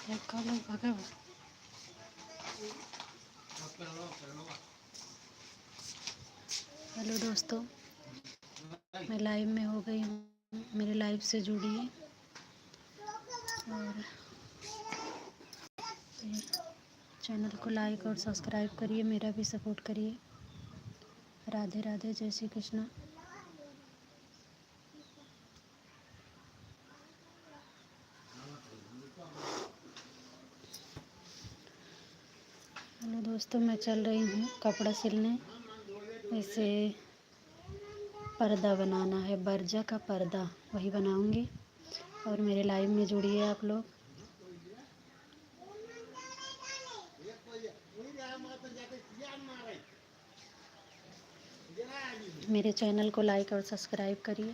देखो लोग भगव। हेलो दोस्तों, मैं लाइव में हो गई हूँ। मेरे लाइव से जुड़िए और चैनल को लाइक और सब्सक्राइब करिए, मेरा भी सपोर्ट करिए। राधे राधे, जय श्री कृष्ण। हेलो दोस्तों, मैं चल रही हूँ कपड़ा सिलने। इसे पर्दा बनाना है, बर्जा का पर्दा, वही बनाऊंगी। और मेरे लाइव में जुड़िए आप लोग। मेरे चैनल को लाइक और सब्सक्राइब करिए।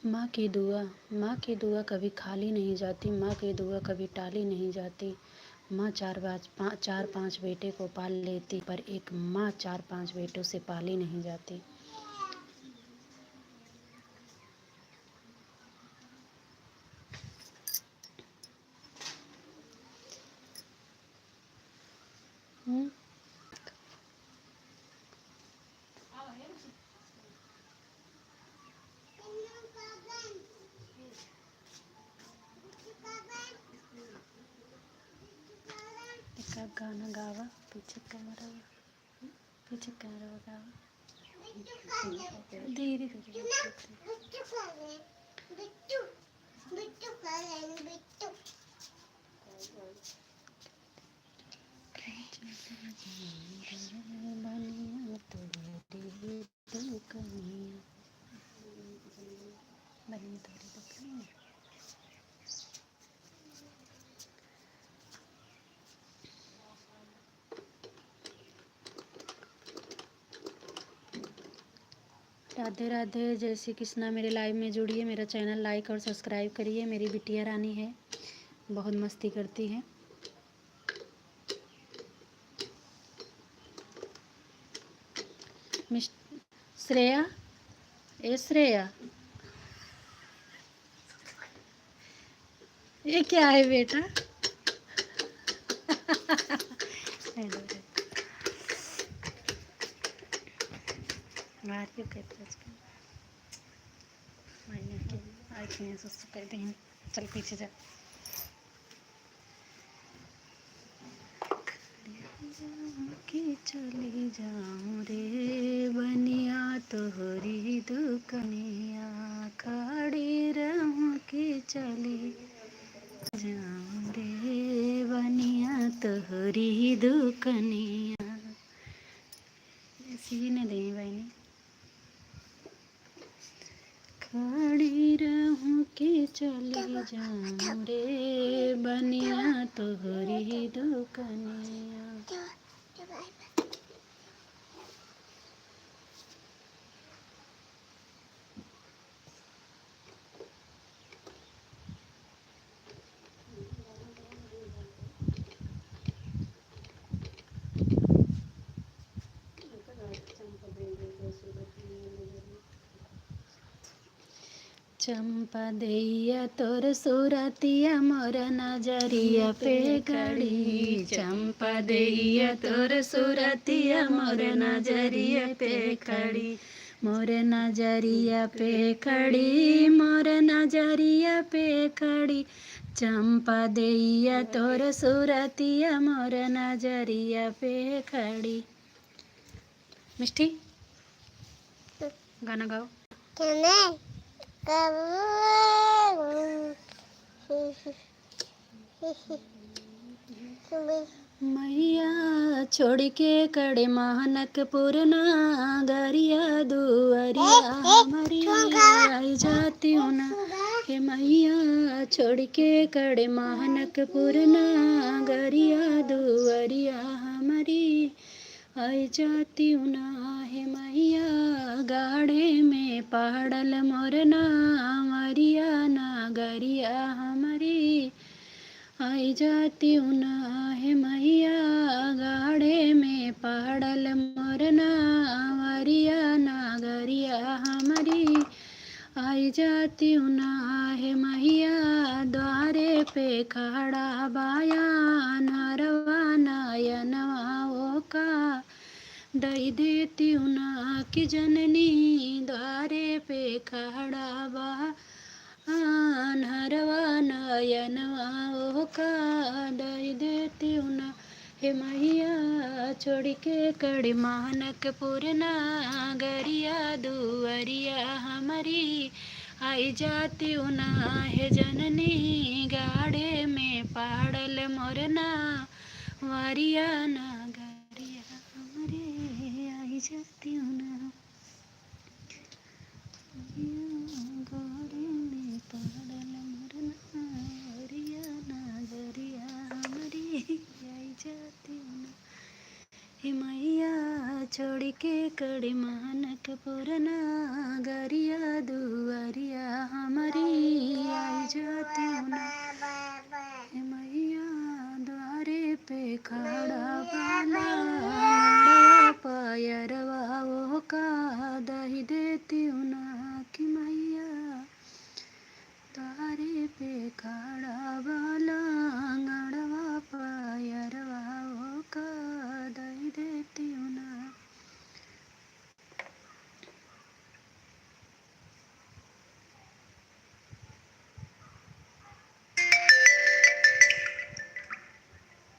माँ की दुआ कभी खाली नहीं जाती। माँ की दुआ कभी टाली नहीं जाती। माँ चार पाँच बेटे को पाल लेती, पर एक माँ 4-5 बेटों से पाली नहीं जाती। एक गाना गावा, पीछे कैमरा गावा, धीरे धीरे। राधे राधे, जय श्री कृष्णा। मेरे लाइव में जुड़िए, मेरा चैनल लाइक और सब्सक्राइब करिए। मेरी बिटिया रानी है, बहुत मस्ती करती है। मिस श्रेया, श्रेया, ये क्या है बेटा? चल पीछे जा। कि चली जाऊँ रे बनिया तोहरी दुकनिया, खड़ी रहूँ कि चली जाऊँ रे बनिया तोहरी दुकनिया। सीने दे बहनी। खड़ी रहूँ कि चली जाऊँ रे बनिया तोहरी दुकनिया। चंपा दैया तोर सुरतिया मोर नजरिया पे खड़ी। चंपा दैया तोर सुरतिया मोर नजरिया पे खड़ी। मोर नजरिया पे खड़ी, मोर नजरिया पे खड़ी। चंपा दैया तोर सुरतिया मोर नजरिया पे खड़ी। मिष्टी, गाना गाओ। मैया छोड़ के कड़े महनकपुर नागरिया दुआरिया हमारी आई जाती हूँ ना। हे मैया छोड़ के कड़े महनकपुर नागरिया दुआरिया हमारी आई जाती हूँ ना। हे मैया गाड़े में पहाड़ल मोर नावरिया नागरिया हमारी आई जाती ना हे मैया गाड़े में पहाड़ल मोर नावरिया नागरिया हमारी आई जाती ना हे मैया द्वारे पे खड़ा बाया नरवा नयनवा ओ का दई देती ना कि जननी द्वारे पे खड़ा बा नरवा नयनवा ओ का दई देती ना हे मैया छोड़ के कड़ी मानक पूरना गरिया दुअरिया हमारी आई जाती ना हे जननी गाड़े में पहाड़ल मोरना वारिया ना गरिया हमारे आई जाती ना गाड़े में पहाड़ल मोरना वारिया ना गरिया हमारी आई जाती ना हे मैया छोड़ के कड़ी मानक पुरना गरिया दुआरिया हमारी आई जाती ना हे मैया द्वारे पे खड़ा बाला पायरवा ओ का दही देती ना कि मैया द्वारे पे खड़ा बाला गड़वा पायरवा ओ का दही देती ना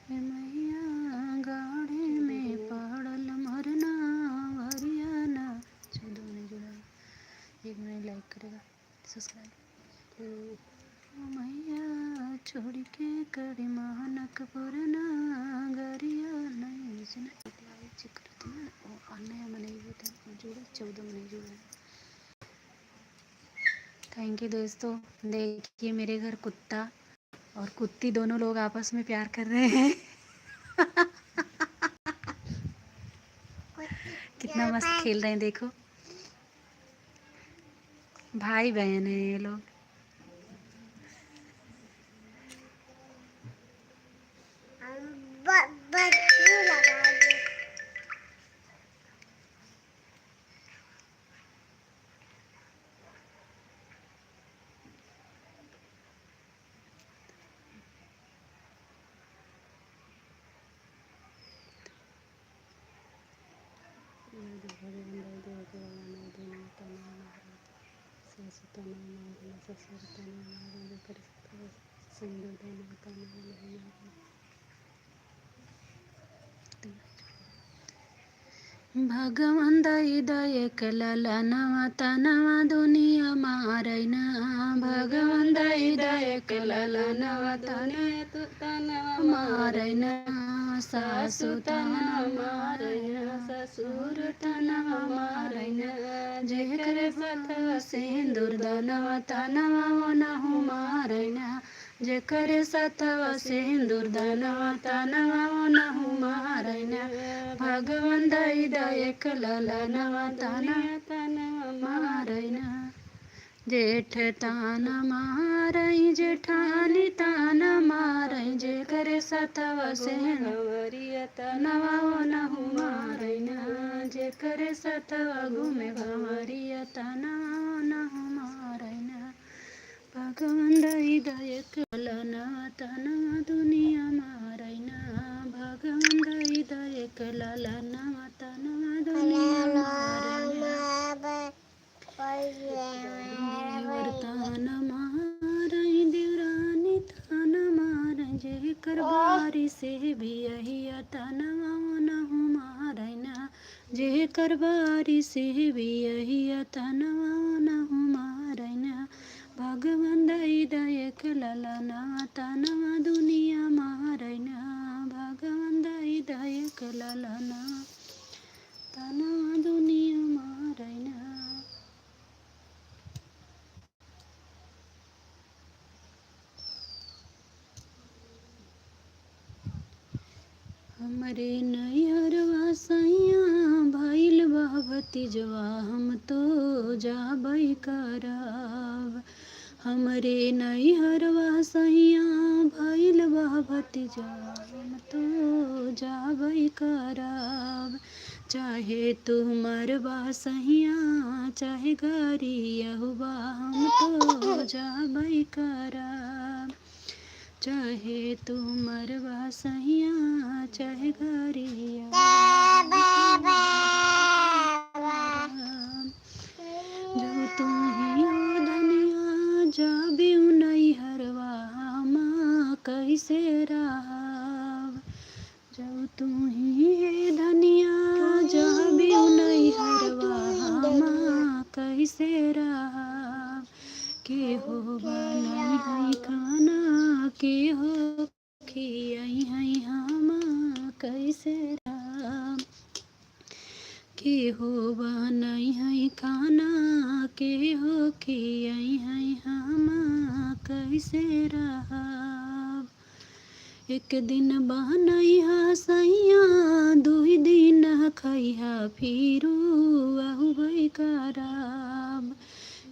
हे मैया गाड़े में पहाड़ल मरना हरियाणा 14 महीने जुड़ा 1 महीने लाइक करेगा सब्सक्राइब मैया छोड़ के कड़ी मानक पुरना गरिया नहीं सुना चेक करते हैं और नया मने जुड़ा 14 महीने जुड़ा। थैंक यू दोस्तों। देखिए मेरे घर कुत्ता और कुत्ती दोनों लोग आपस में प्यार कर रहे हैं कितना मस्त खेल रहे हैं देखो, भाई बहन है ये लोग। भगवान दई दये कलला नवा तनवा दुनिया मारैना भगवान दई दये कलला नवा तनवा मारैना सासु तनवा मारैना ससुर तनवा मारैना जेकर सतवा सिंदूर दनवा तनवा ओनहु मारैना जेकर सतवा सिंदूर दनवा तनवा ओनहु मारैना भगवान दई दये कलला नवा तनवा मारैना जेठ तान मारै जेठानी तान मारै जेकर सतवा सिंदूरिया तनवा ओनहु मारैना जेकर सतवा घूमे भंवरिया तनवा ओनहु मारैना भगवान दई दये कलला नवा तनवा दुनिया मारैना भगवान दई दये कलला नवा तनवा दुनिया मारैना देवर तान मारै देवरानी तान मारै जेकर बारी से भी यहिया तनवा ओनहु मारैना जेकर बारी से भी यहिया तनवा ओनहु मारैना भगवान दई दये कलला नवा तनवा दुनिया मारैना भगवान दई दये कलला नवा तनवा दुनिया मारैना। हमरे नैहरवा सैया भइल बा भतीजवा हम तो जाबै करब। हमरे नैहरवा सैया भइल बा भतीजवा हम तो जाबै करब। चाहे तू मरबा सैया चाहे गरियहुबा हम तो जाबै करब। चाहे तू मरबा सैया चाहे गरियहुबा जो तू ही हो धनिया जाबिउ नैहरवा हम कैसे रहब। जो तू ही है धनिया जाबिउ नैहरवा हम कैसे रहब। के हो बनई है खाना के हो खियई है हम कैसे रहब। के हो बनई है खाना के हो खियई है हम कैसे रहब। एक दिन बनैहा सैया दुई दिन खैहा फिरू आहुबै करब।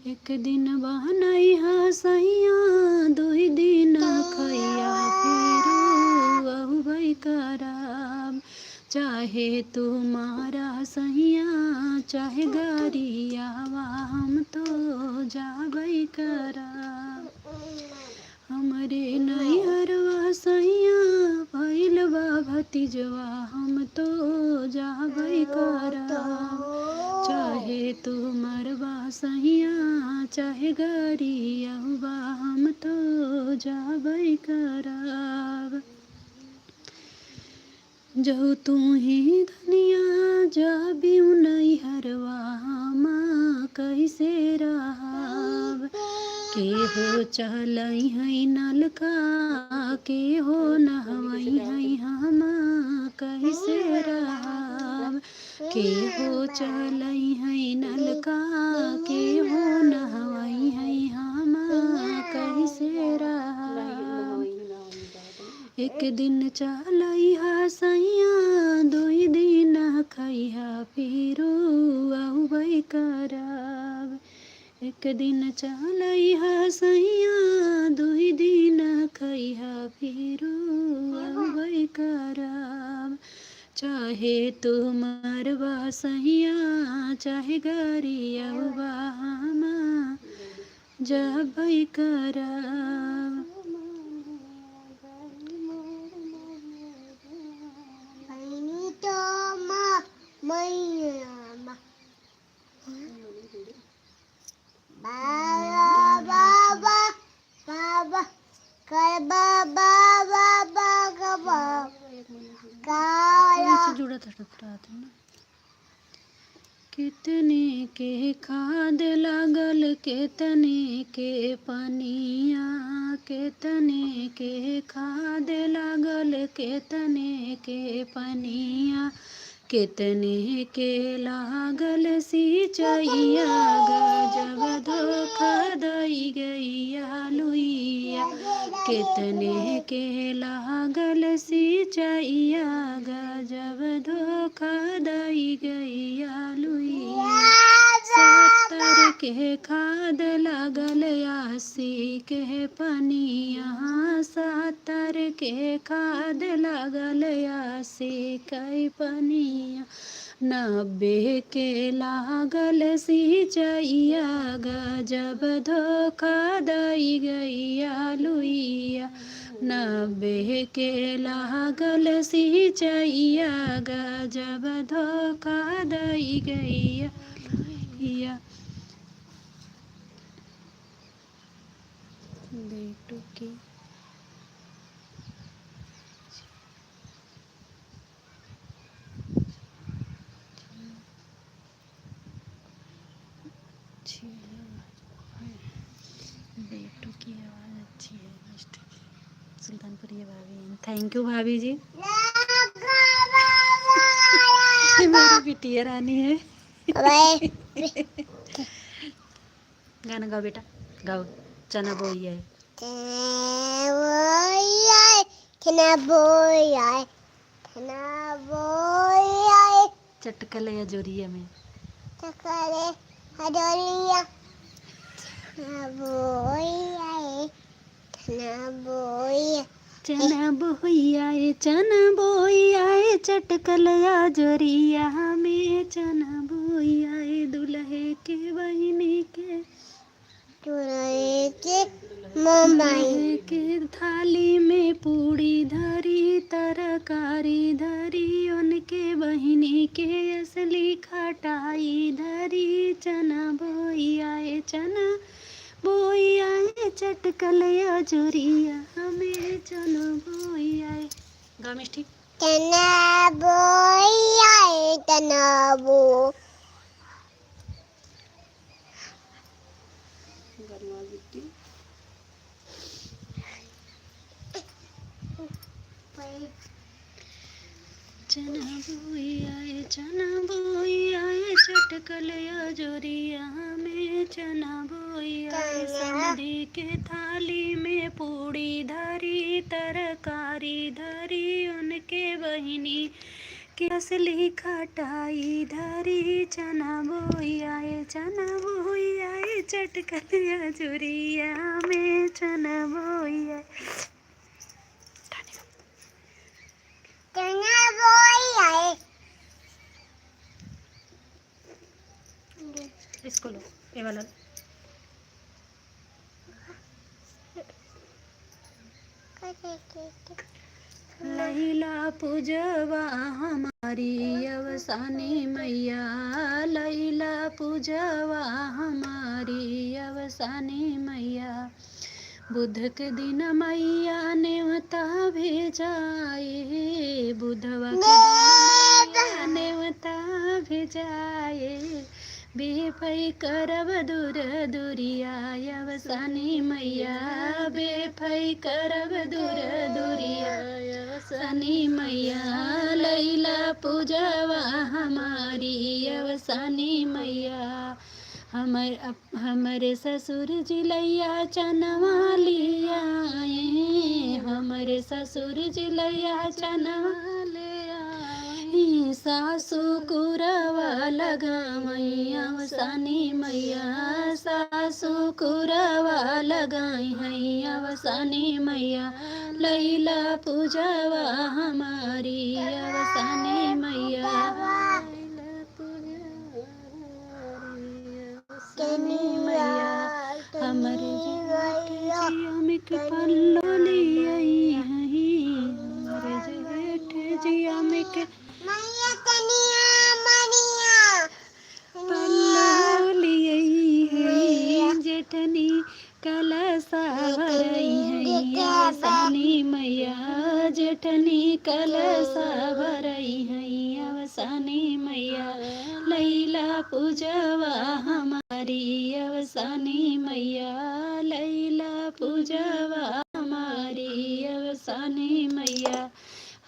एक दिन बनैहा सैया दुई दिन खैहा फिरू आहुबै करब। चाहे तू मारा सैया चाहे गरियावा हम तो जाबै करब। हमरे नैहरवा सैया भइल बा भतीजवा हम तो जाबै करब। चाहे तू मरबा सैया चाहे गरियहुबा हम तो जाबै करब। जो तू ही धनिया जाबिउ नैहरवा हम कैसे रहब। के हो चलई है नलका के हो नहवई है हम कैसे रहब। के हो चलई है नलका के हो नहवई है हम कैसे रहब। एक दिन चलैहा सैया दुई दिन खैहा फिरू आहुबै करब। एक दिन चलैहा सैया दुई दिन खैहा फिरू आहुबै करब। चाहे तू मरबा सैया चाहे गरियहुबा हम जाबै करब। जुड़ा था ना। कितने के खाद लागल कितने के पनिया। कितने के खाद लागल कितने के पनिया। कितने के लागल सिंचैया गजब धोखा दई गैया लुइया। कितने के लागल सिंचैया गजब धोखा दई गैया लुइया। 70 के खाद लागल 80 के पनिया। 70 के खाद लागल 80 के पनिया। 90 के लागल सिंचैया गजब धोखा दई गैया लुइया। 90 के लागल सिंचैया गजब धोखा दई गैया लुइया। बेटू की अच्छी है। बेटू की आवाज़ अच्छी है। सुल्तानपुरी भाभी थैंक यू भाभी जी। मेरी बिटिया रानी है। गाना गाओ बेटा गाओ। चना बोई है चटकल या जोरिया में Takare Hadoria Naboya Naboya चना बोइया चना बोइया चटकलया जोरिया में चना बोइया दुल्हे के बहिनी के Turai ke Mumbai दुल्हे के थाली में पूड़ी धरी तरकारी धरी उनके बहिनी के असली खटाई धरी चना बोइया चटकलया जोरिया हमें चना बोइया गा मिष्टी Tanaboya Tanabo चना बोइया चटकलया जोरिया में चना बोइया समधी के थाली में पूड़ी धरी तरकारी धरी उनके बहिनी के असली खटाई धरी चना बोइया चटकलया जोरिया में चना बोइया Tanaboya इसको लो ये वाला लैला पूजवा हमारी अवसानी मैया लैला पूजवा हमारी अवसानी मैया बुध के दिन मैया नेवता भेजाए बुधवा के दिन मैया नेवता भेजाए बेफई करब दूर दूरिया अवसानी मैया बेफई करब दूर दूरिया अवसानी मैया लैला पूजवा हमारी अवसानी मैया हमरे ससुर जी लैया चनवा लिया हमरे ससुर जी लैया चनवा ले आए सासु कुरवा लगाई अवसानी मैया सासु कुरवा लगाई है अवसानी मैया लैला पूजवा हमारी अवसानी मैया हमरे जेठ के पल्लो लियाई हई हमरे जेठ जिया में के Maya Tania Mania पल्लो लियाई हई जेठनी कलसा भरई हई अवसानी मैया जेठनी कलसा भरई हई अवसानी मैया लैला पूजवा हमारी अवसानी मैया लैला पूजवा हमारी अवसानी मैया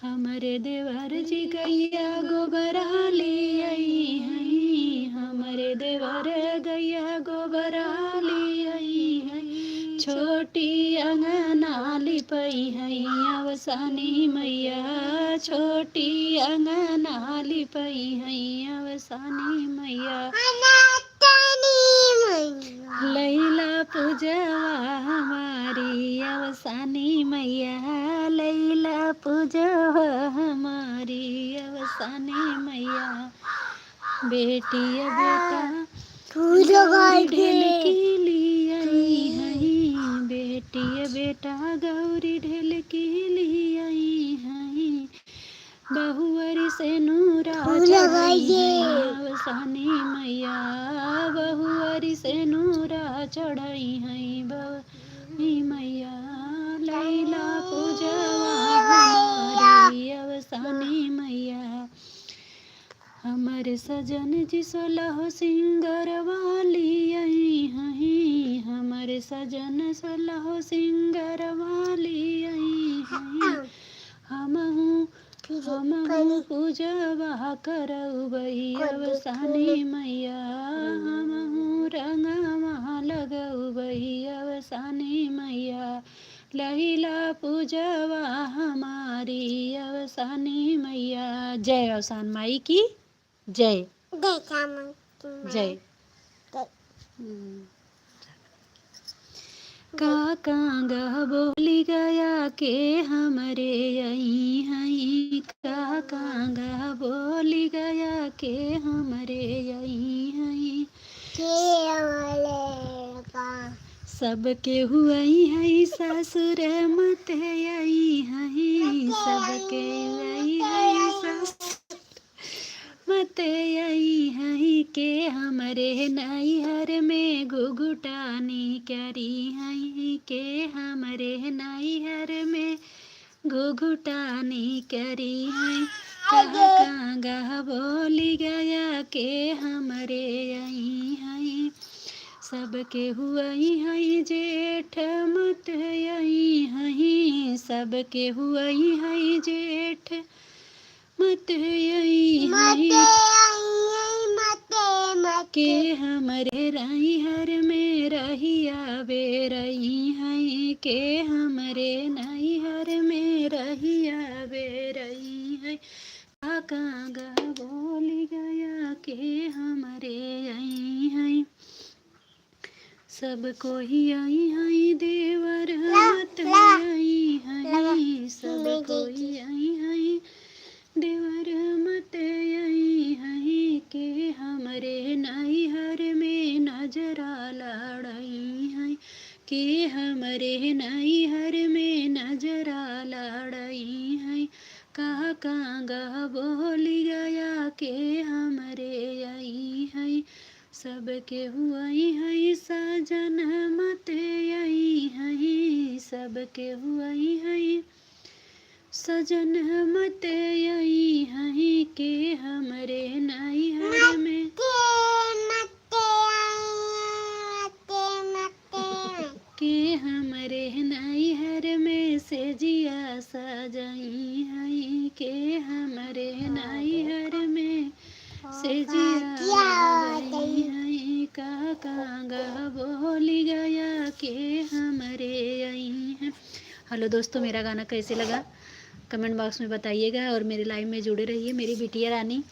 हमरे देवर जी गैया गोबरा ले आई हई हमरे देवर गैया गोबरा ले आई हई छोटी अंगना लिपई हई अवसानी मैया छोटी अंगना लिपई हई अवसानी मैया Anatani Maya लैला पूजवा हमारी अवसानी मैया लैला पूजवा हमारी अवसानी मैया बेटी बेटा गौरी ढेलकी लियाई हई बेटी बेटा गौरी ढेलकी लियाई हई बहुअरी से नूरा चढ़ाई अवसानी मैया बहुअरी से नूरा चढ़ाई हई बही मैया लैला पूजवा हमारी अवसानी मैया हमर सजन जी सोलह सिंगर वाली आई हई हमर सजन सोलह सिंगर वाली आई हई हमहू पूजवा करउबई अवसानी मैया हमहू रंगवा लगउबई अवसानी मैया लैला पूजवा हमारी अवसानी मैया जय अवसान माई की जय। Dekha जय। काका बोली गया के हमरे यही हई, काका बोली गया के हमरे यही हई, सबके हुई हई ससुर मत यही हई, सबके हुई हई ससुर मत यही हई के हमरे नैहर में घुघुटानी करी हई, के हमरे नैहर में घुघुटानी करी हई, काका बोली गया के हमरे यही हई, सबके हुई हई जेठ मत यही हई, सबके हुई हई जेठ मत यही हई, के हमरे नैहर में रहिया बे रही हई, के हमरे नैहर में रहिया बे रही हई, काका बोली गया के हमरे यही हई, सब कोई यही हई देवर मत यही हई, सब कोई यही हई देवर मत यही हई, के हमरे नैहर में नजरा लड़ई हई, के हमरे नैहर में नजरा लड़ई हई, काका बोली गया के हमरे यही हई, सबके हुई हई सजन मत यही हई, सबके हुई हई सजन मत यही हई, के हमरे नैहर में के हमरे नैहर में से जिया सजई हई, के हमरे नैहर में से जिया सजई हई, काका बोली गया के हमरे यही है। हेलो दोस्तों, मेरा गाना कैसे लगा कमेंट बॉक्स में बताइएगा और मेरे लाइव में जुड़े रहिए। मेरी बिटिया रानी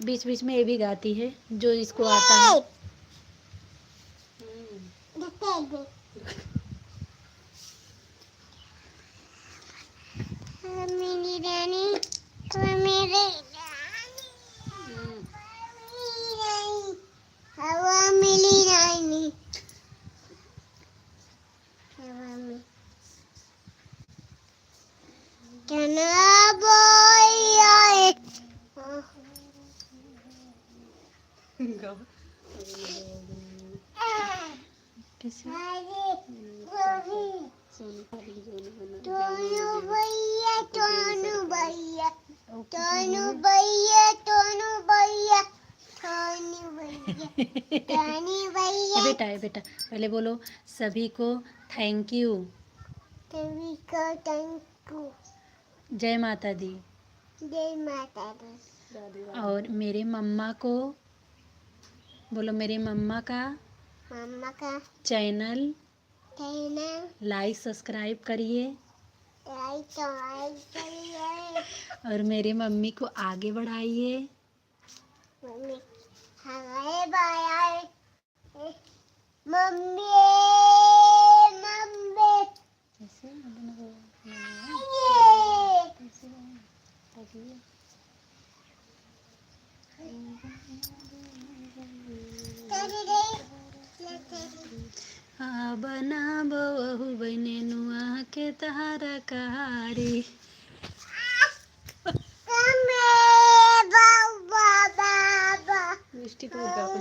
बीच बीच में ये भी गाती है जो इसको आता है। मेरी रानी, मेरी हवा मिली रानी, हवा में तना बोई आए, तोनू भैया, तोनू भैया, तोनू भैया, तोनू भैया, तोनू भैया, तोनू भैया। बेटा पहले बोलो सभी को थैंक यू, सभी को थैंक यू, जय माता दी, जय माता दी। और मेरे मम्मा को बोलो, मेरे मम्मा का चैनल लाइक सब्सक्राइब करिए और मेरी मम्मी को आगे बढ़ाइए। मम्मी मम्मी बना बहु बने नुआ के तहारा कहारी, मिष्टी को बहु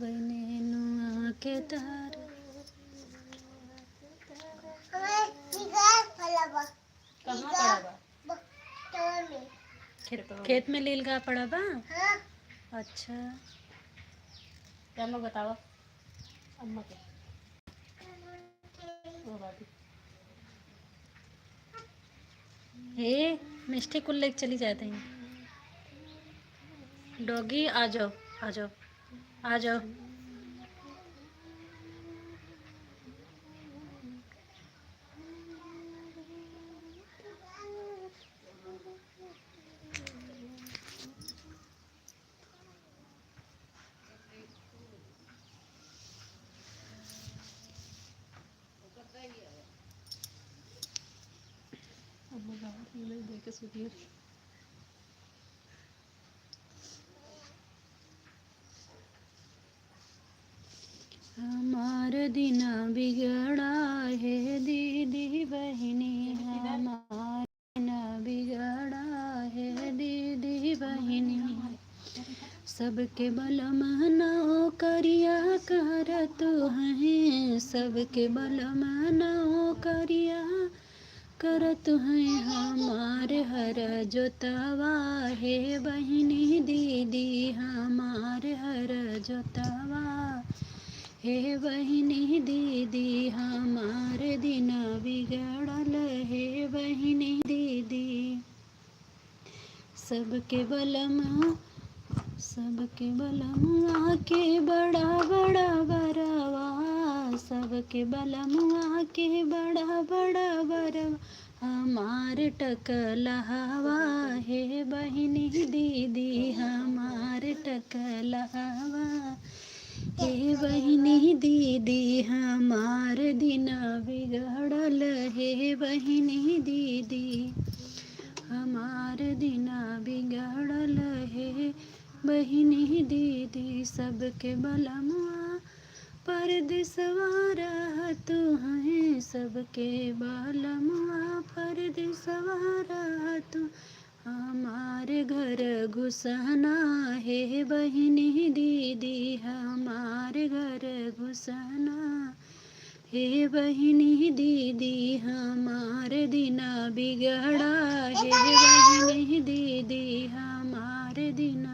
बने नुआ के तहारा। खेत में लीलगा पड़ा बा। अच्छा, क्या लोग बताओ अम्मा के हे मिष्टी को लेके चली जाते हैं। डॉगी आ जाओ आ जाओ आ जाओ। हमार दिन बिगड़ा है दीदी बहिनी, हमार दिन बिगड़ा है दीदी बहिनी। सबके बलम नौ करिया करत हैं, सबके बलम नौ करिया करत हैं। हमार हर जोतवा है बहिनी दीदी, हमार हर जोतवा हे बहिनी दीदी, हमार दिन बिगड़ल है बहिनी दीदी। सबके बलम आके बड़ा बड़ा बरवा, सबके बलम आके बड़ा बड़ा बरवा। हमार टकला हवा है बहिनी दीदी, हमार टकला हवा हे बहिनी दीदी, हमार दिन बिगड़ल है बहिनी दीदी, हमार दिन बिगड़ल है बहिनी दीदी। सबके बलमुआ परदेसवा रहत हैं, सबके बलमुआ परदेसवा रहत। हमार घर घुसना है बहिनी दीदी, हमार घर घुसना हे बहिनी दीदी, हमार दिन बिगड़ा है बहिनी दीदी, हमार दिन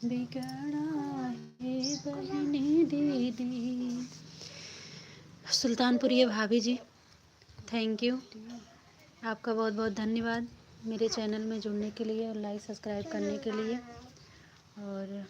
बिगड़ा है बहिनी दीदी। सुल्तानपुरी भाभी जी, थैंक यू, आपका बहुत बहुत धन्यवाद मेरे चैनल में जुड़ने के लिए और लाइक सब्सक्राइब करने के लिए। और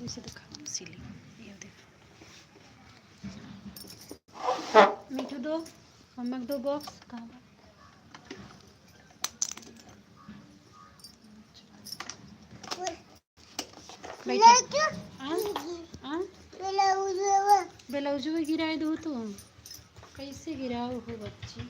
इसे दिखा सिली, ये देखो मीठू दो, मम्मा दो बॉक्स कहाँ ब्लाउज में गिराए दो तो कैसे गिराओ हो बच्ची।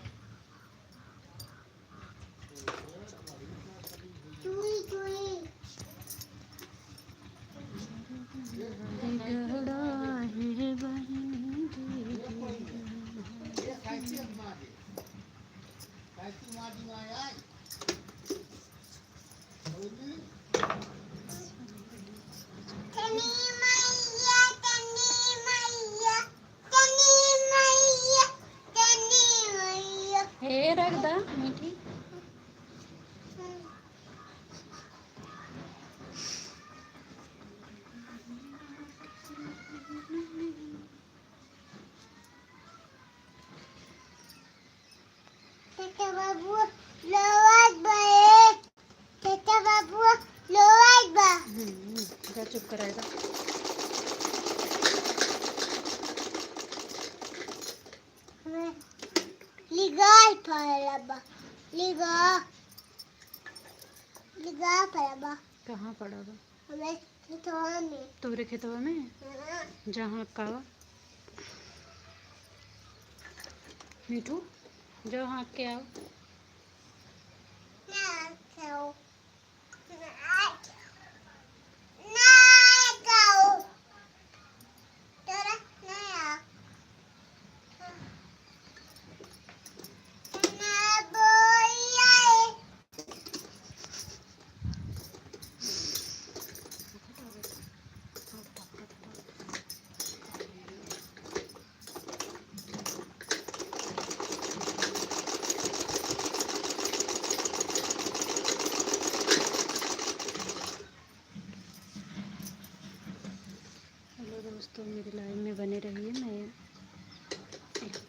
हे रख दा मीठी। जा चुप कराएगा। कहाँ पड़ा बा? तोरे खेतवा में जहाँ का मीठू जो हाँक के आओ।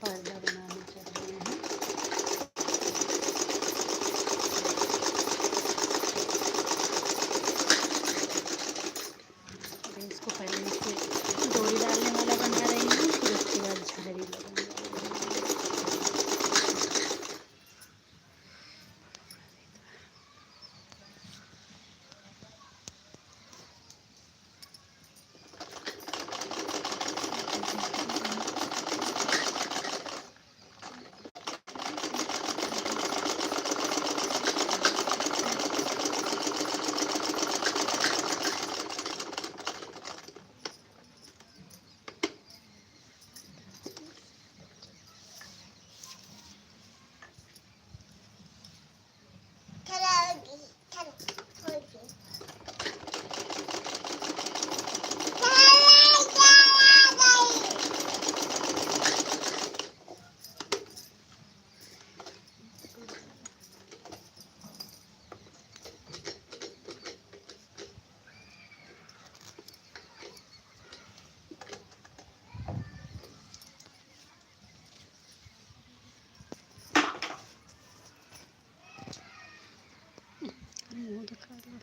पर्दा बनाने चल रहे हैं। अभी इसको पहले से डोरी डालने वाला बना रही हूँ, फिर उसके बाद झालरी लगाने वाली हूँ। मुँह दिखा दो।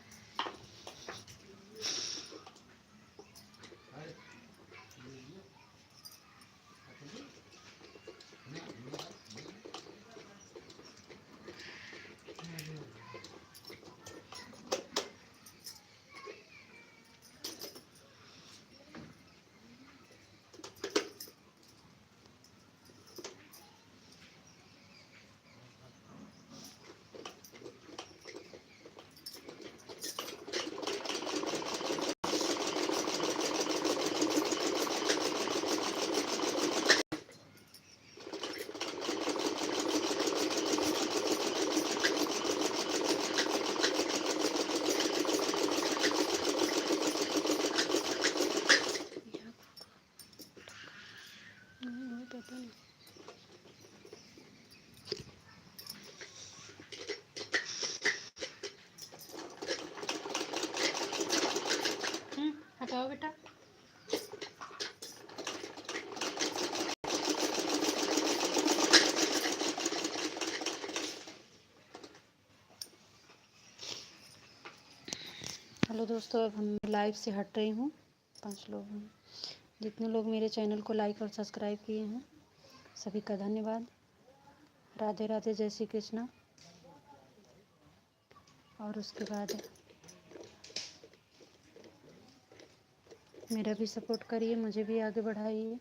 पता नहीं। हटाओ बेटा। हेलो दोस्तों, अब हम लाइव से हट रही हूँ। 5 लोग हैं। जितने लोग मेरे चैनल को लाइक और सब्सक्राइब किए हैं सभी का धन्यवाद। राधे राधे, जय श्री कृष्णा। और उसके बाद मेरा भी सपोर्ट करिए, मुझे भी आगे बढ़ाइए।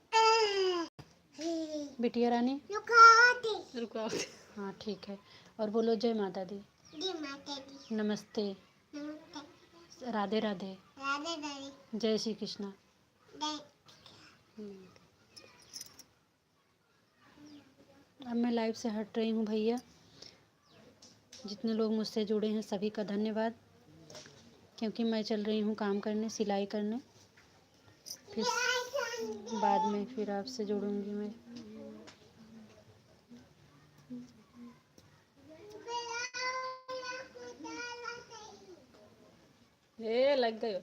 बिटिया रानी रुको। हाँ ठीक है। और बोलो जय माता दी। नमस्ते। राधे राधे। जय श्री कृष्णा। अब मैं लाइव से हट रही हूँ भैया। जितने लोग मुझसे जुड़े हैं सभी का धन्यवाद, क्योंकि मैं चल रही हूँ काम करने, सिलाई करने। फिर बाद में फिर आपसे जुड़ूंगी मैं। ये लग गयो।